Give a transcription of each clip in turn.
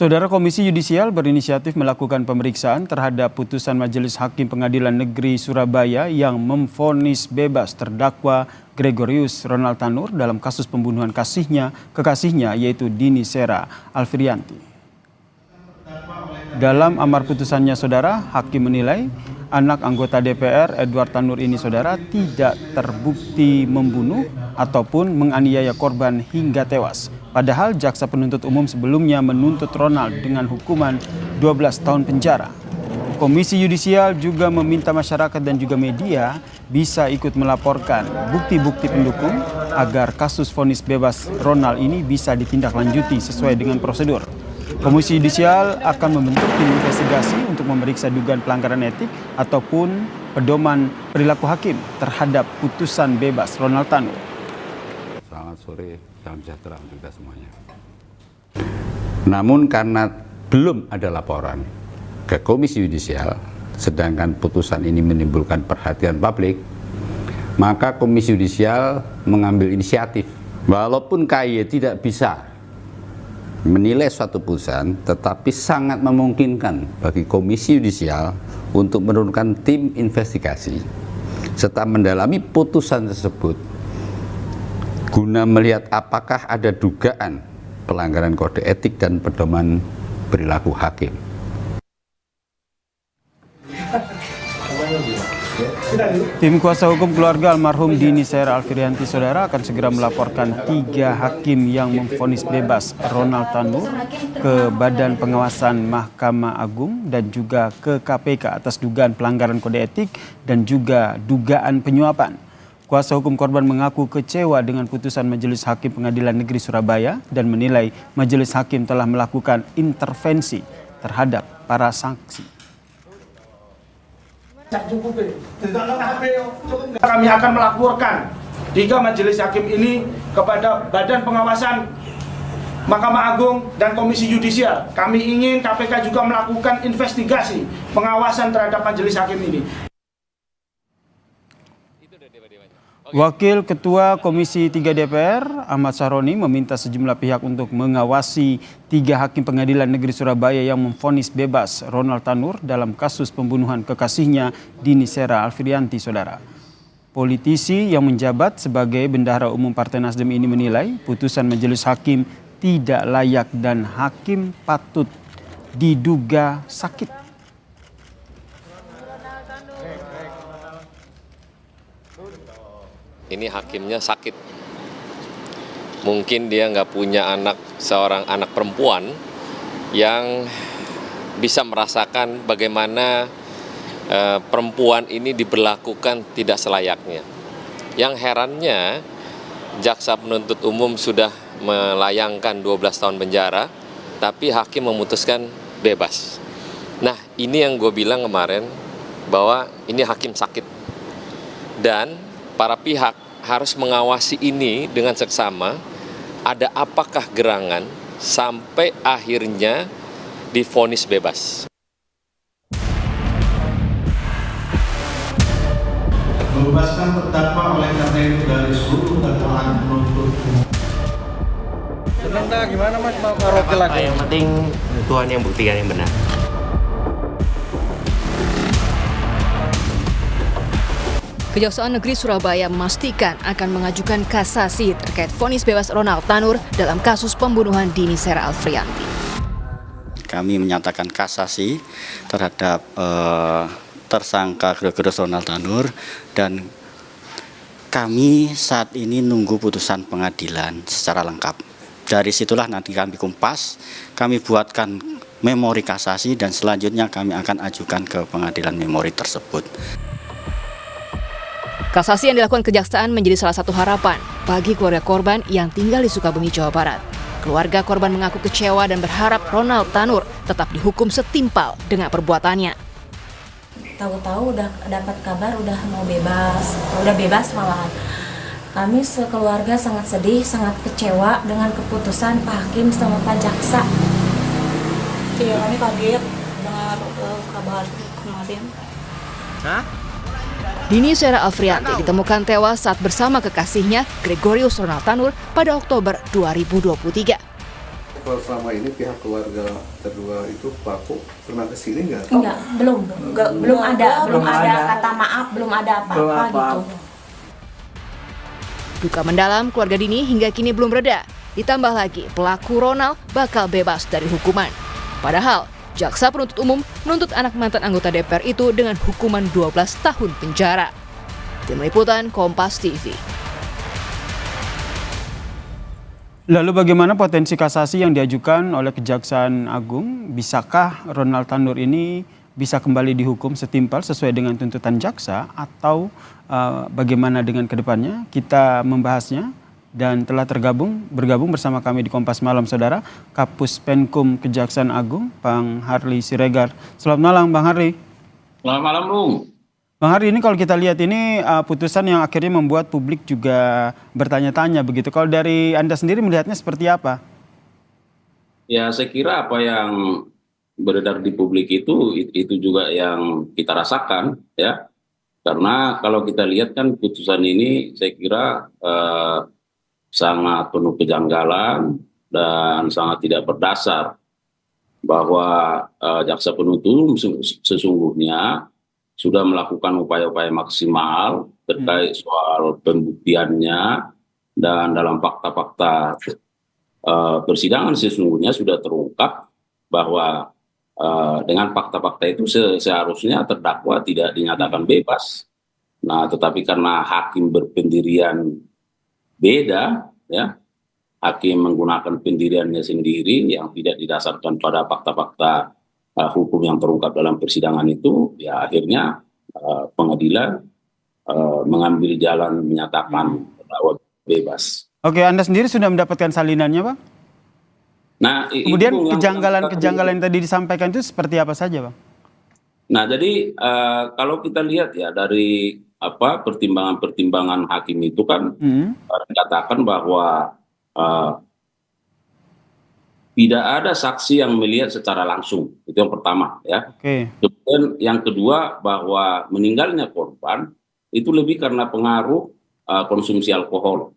Saudara Komisi Yudisial berinisiatif melakukan pemeriksaan terhadap putusan Majelis Hakim Pengadilan Negeri Surabaya yang memvonis bebas terdakwa Gregorius Ronald Tanur dalam kasus pembunuhan kekasihnya yaitu Dini Sera Alfrianti. Dalam amar putusannya, saudara, hakim menilai anak anggota DPR Edward Tanur ini, saudara, tidak terbukti membunuh ataupun menganiaya korban hingga tewas. Padahal jaksa penuntut umum sebelumnya menuntut Ronald dengan hukuman 12 tahun penjara. Komisi Yudisial juga meminta masyarakat dan juga media bisa ikut melaporkan bukti-bukti pendukung agar kasus vonis bebas Ronald ini bisa ditindaklanjuti sesuai dengan prosedur. Komisi Yudisial akan membentuk tim investigasi untuk memeriksa dugaan pelanggaran etik ataupun pedoman perilaku hakim terhadap putusan bebas Ronald Tanur. Selamat sore, salam sejahtera untuk kita semuanya. Namun karena belum ada laporan ke Komisi Yudisial, sedangkan putusan ini menimbulkan perhatian publik, maka Komisi Yudisial mengambil inisiatif. Walaupun KY tidak bisa menilai suatu putusan, tetapi sangat memungkinkan bagi Komisi Yudisial untuk menurunkan tim investigasi serta mendalami putusan tersebut guna melihat apakah ada dugaan pelanggaran kode etik dan pedoman perilaku hakim. Tim kuasa hukum keluarga almarhum Dini Sera Alfrianti, saudara, akan segera melaporkan 3 hakim yang memvonis bebas Ronald Tanur ke Badan Pengawasan Mahkamah Agung dan juga ke KPK atas dugaan pelanggaran kode etik dan juga dugaan penyuapan. Kuasa hukum korban mengaku kecewa dengan putusan Majelis Hakim Pengadilan Negeri Surabaya dan menilai Majelis Hakim telah melakukan intervensi terhadap para saksi. Kami akan melaporkan 3 Majelis Hakim ini kepada Badan Pengawasan Mahkamah Agung dan Komisi Yudisial. Kami ingin KPK juga melakukan investigasi pengawasan terhadap Majelis Hakim ini. Wakil Ketua Komisi 3 DPR, Ahmad Saroni, meminta sejumlah pihak untuk mengawasi 3 hakim Pengadilan Negeri Surabaya yang memvonis bebas Ronald Tanur dalam kasus pembunuhan kekasihnya Dini Sera Alfrianti, saudara. Politisi yang menjabat sebagai Bendahara Umum Partai Nasdem ini menilai putusan Majelis Hakim tidak layak dan hakim patut diduga sakit. Ini hakimnya sakit. Mungkin dia nggak punya seorang anak perempuan yang bisa merasakan bagaimana perempuan ini diberlakukan tidak selayaknya. Yang herannya, jaksa penuntut umum sudah melayangkan 12 tahun penjara, tapi hakim memutuskan bebas. Nah, ini yang gue bilang kemarin, bahwa ini hakim sakit. Dan para pihak harus mengawasi ini dengan seksama, ada apakah gerangan sampai akhirnya divonis bebas. Membebaskan terdakwa oleh karena itu dari seluruh dakwaan penuntut umum. Senang dah, gimana mas mau karaoke lagi? Yang penting Tuhan yang buktikan yang benar. Kejaksaan Negeri Surabaya memastikan akan mengajukan kasasi terkait vonis bebas Ronald Tanur dalam kasus pembunuhan Dini Sera Alfrianti. Kami menyatakan kasasi terhadap tersangka Gregorius Ronald Tanur dan kami saat ini nunggu putusan pengadilan secara lengkap. Dari situlah nanti kami kumpas, kami buatkan memori kasasi dan selanjutnya kami akan ajukan ke pengadilan memori tersebut. Kasasi yang dilakukan kejaksaan menjadi salah satu harapan bagi keluarga korban yang tinggal di Sukabumi, Jawa Barat. Keluarga korban mengaku kecewa dan berharap Ronald Tanur tetap dihukum setimpal dengan perbuatannya. Tahu-tahu udah dapat kabar udah mau bebas, malahan. Kami sekeluarga sangat sedih, sangat kecewa dengan keputusan Pak Hakim sama Pak Jaksa. Iya, kami kaget dengar kabar kemarin. Hah? Dini Sera Alfrianti ditemukan tewas saat bersama kekasihnya Gregorius Ronald Tanur pada Oktober 2023. Kalau selama ini pihak keluarga kedua itu pelaku pernah kesini nggak? Enggak, belum ada kata maaf, belum ada apa-apa gitu. Duka mendalam keluarga Dini hingga kini belum reda. Ditambah lagi pelaku Ronald bakal bebas dari hukuman. Padahal jaksa penuntut umum menuntut anak mantan anggota DPR itu dengan hukuman 12 tahun penjara. Tim Liputan Kompas TV. Lalu bagaimana potensi kasasi yang diajukan oleh Kejaksaan Agung? Bisakah Ronald Tanur ini bisa kembali dihukum setimpal sesuai dengan tuntutan jaksa atau bagaimana dengan kedepannya? Kita membahasnya dan telah bergabung bersama kami di Kompas Malam, Saudara, Kapus Penkum Kejaksaan Agung, Bang Harli Siregar. Selamat malam, Bang Harli. Selamat malam, Bung. Bang Harli, ini kalau kita lihat ini putusan yang akhirnya membuat publik juga bertanya-tanya begitu. Kalau dari Anda sendiri melihatnya seperti apa? Ya, saya kira apa yang beredar di publik itu juga yang kita rasakan, ya. Karena kalau kita lihat kan putusan ini saya kira sangat penuh kejanggalan dan sangat tidak berdasar, bahwa jaksa penuntut umum sesungguhnya sudah melakukan upaya-upaya maksimal terkait soal pembuktiannya, dan dalam fakta-fakta persidangan sesungguhnya sudah terungkap bahwa dengan fakta-fakta itu seharusnya terdakwa tidak dinyatakan bebas. Nah, tetapi karena hakim berpendirian beda, ya, hakim menggunakan pendiriannya sendiri yang tidak didasarkan pada fakta-fakta hukum yang terungkap dalam persidangan itu, ya akhirnya pengadilan mengambil jalan menyatakan terdakwa bebas. Oke, Anda sendiri sudah mendapatkan salinannya, Bang? Nah, kemudian kejanggalan yang tadi disampaikan itu seperti apa saja, Bang? Nah, jadi kalau kita lihat ya dari pertimbangan-pertimbangan hakim itu kan dikatakan bahwa tidak ada saksi yang melihat secara langsung, itu yang pertama, ya. Kemudian yang kedua bahwa meninggalnya korban itu lebih karena pengaruh konsumsi alkohol.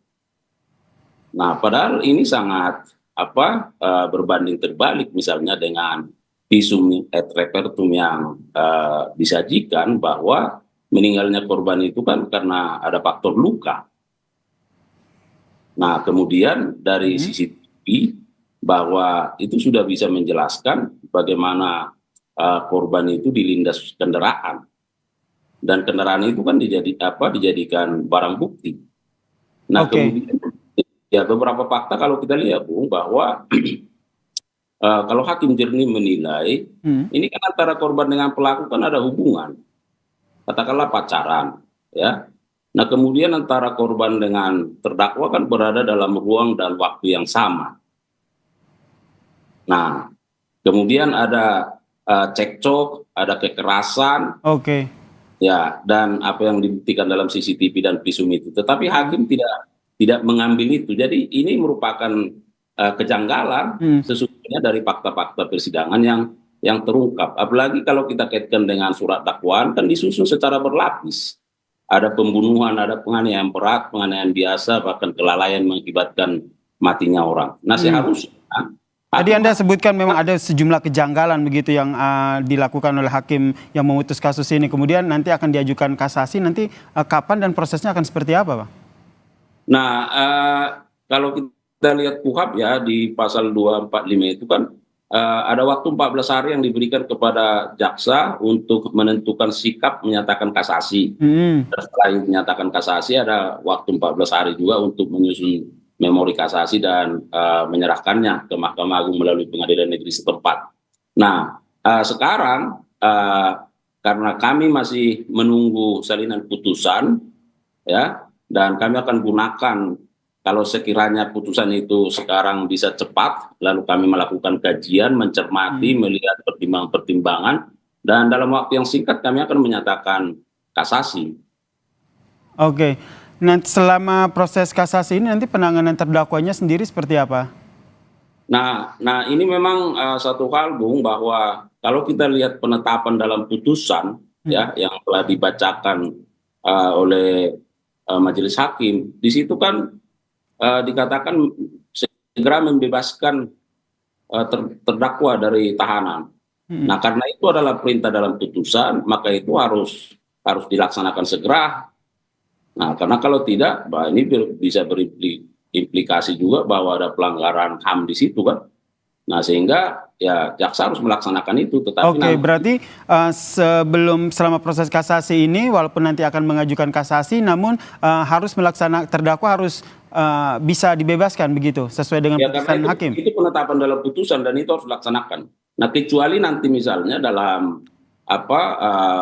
Nah, padahal ini sangat berbanding terbalik misalnya dengan visum et repertum yang disajikan, bahwa meninggalnya korban itu kan karena ada faktor luka. Nah, kemudian dari CCTV bahwa itu sudah bisa menjelaskan bagaimana korban itu dilindas kendaraan, dan kendaraan itu kan dijadikan barang bukti. Nah, kemudian ya beberapa fakta kalau kita lihat, Bung, bahwa kalau hakim jernih menilai ini kan antara korban dengan pelaku kan ada hubungan, katakanlah pacaran, ya. Nah, kemudian antara korban dengan terdakwa kan berada dalam ruang dan waktu yang sama. Nah, kemudian ada cekcok, ada kekerasan, ya, dan apa yang dibuktikan dalam CCTV dan visum itu. Tetapi hakim tidak mengambil itu. Jadi ini merupakan kejanggalan sesungguhnya dari fakta-fakta persidangan yang terungkap. Apalagi kalau kita kaitkan dengan surat dakwaan kan disusun secara berlapis. Ada pembunuhan, ada penganiayaan berat, penganiayaan biasa, bahkan kelalaian mengakibatkan matinya orang. Nah, seharusnya tadi Anda sebutkan memang ada sejumlah kejanggalan begitu yang dilakukan oleh hakim yang memutus kasus ini. Kemudian nanti akan diajukan kasasi, nanti kapan dan prosesnya akan seperti apa, Pak? Nah, kalau kita lihat KUHP ya di pasal 245 itu kan ada waktu 14 hari yang diberikan kepada jaksa untuk menentukan sikap menyatakan kasasi. Setelah menyatakan kasasi ada waktu 14 hari juga untuk menyusun memori kasasi dan menyerahkannya ke Mahkamah Agung melalui pengadilan negeri setempat. Nah, sekarang karena kami masih menunggu salinan putusan, ya, dan kami akan gunakan kalau sekiranya putusan itu sekarang bisa cepat, lalu kami melakukan kajian, mencermati, melihat pertimbangan-pertimbangan, dan dalam waktu yang singkat kami akan menyatakan kasasi. Oke. Nanti selama proses kasasi ini nanti penanganan terdakwanya sendiri seperti apa? Nah ini memang satu hal, Bung, bahwa kalau kita lihat penetapan dalam putusan ya yang telah dibacakan oleh majelis hakim, di situ kan dikatakan segera membebaskan terdakwa dari tahanan. Nah, karena itu adalah perintah dalam putusan, maka itu harus dilaksanakan segera. Nah, karena kalau tidak, ini bisa berimplikasi juga bahwa ada pelanggaran HAM di situ kan. Nah, sehingga ya jaksa harus melaksanakan itu. Tetapi berarti selama proses kasasi ini, walaupun nanti akan mengajukan kasasi, namun terdakwa harus bisa dibebaskan begitu, sesuai dengan putusan hakim. Itu penetapan dalam putusan dan itu harus dilaksanakan. Nah, kecuali nanti misalnya dalam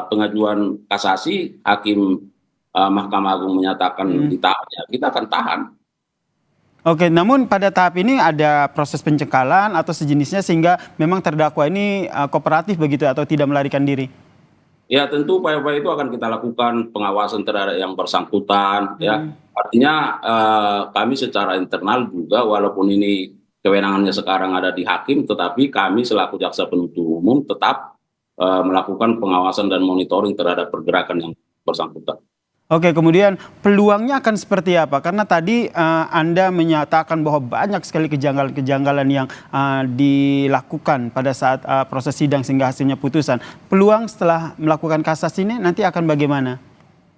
pengajuan kasasi hakim Mahkamah Agung menyatakan ditahannya, kita akan tahan. Oke, namun pada tahap ini ada proses pencekalan atau sejenisnya sehingga memang terdakwa ini kooperatif begitu atau tidak melarikan diri? Ya, tentu upaya-upaya itu akan kita lakukan, pengawasan terhadap yang bersangkutan. Ya, artinya kami secara internal juga, walaupun ini kewenangannya sekarang ada di hakim, tetapi kami selaku jaksa penuntut umum tetap melakukan pengawasan dan monitoring terhadap pergerakan yang bersangkutan. Oke, kemudian peluangnya akan seperti apa? Karena tadi Anda menyatakan bahwa banyak sekali kejanggalan-kejanggalan yang dilakukan pada saat proses sidang sehingga hasilnya putusan. Peluang setelah melakukan kasasi ini nanti akan bagaimana?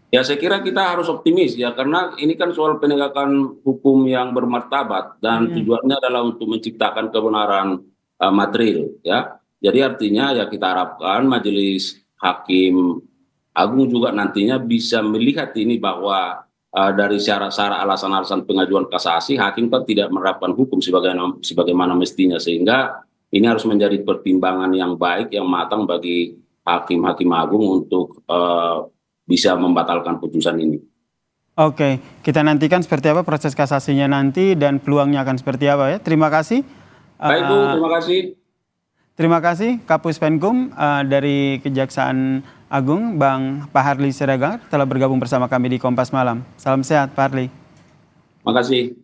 Ya, saya kira kita harus optimis ya, karena ini kan soal penegakan hukum yang bermartabat dan tujuannya adalah untuk menciptakan kebenaran material ya. Jadi artinya ya kita harapkan Majelis Hakim Agung juga nantinya bisa melihat ini bahwa dari syarat-syarat alasan-alasan pengajuan kasasi hakim kan tidak menerapkan hukum sebagaimana mestinya, sehingga ini harus menjadi pertimbangan yang baik, yang matang bagi hakim-hakim agung untuk bisa membatalkan putusan ini. Oke, kita nantikan seperti apa proses kasasinya nanti dan peluangnya akan seperti apa ya. Terima kasih. Baik Bu, terima kasih. Terima kasih Kapus Penkum dari Kejaksaan Agung, Bang Paharli Siregar telah bergabung bersama kami di Kompas Malam. Salam sehat Pak Harli. Terima kasih.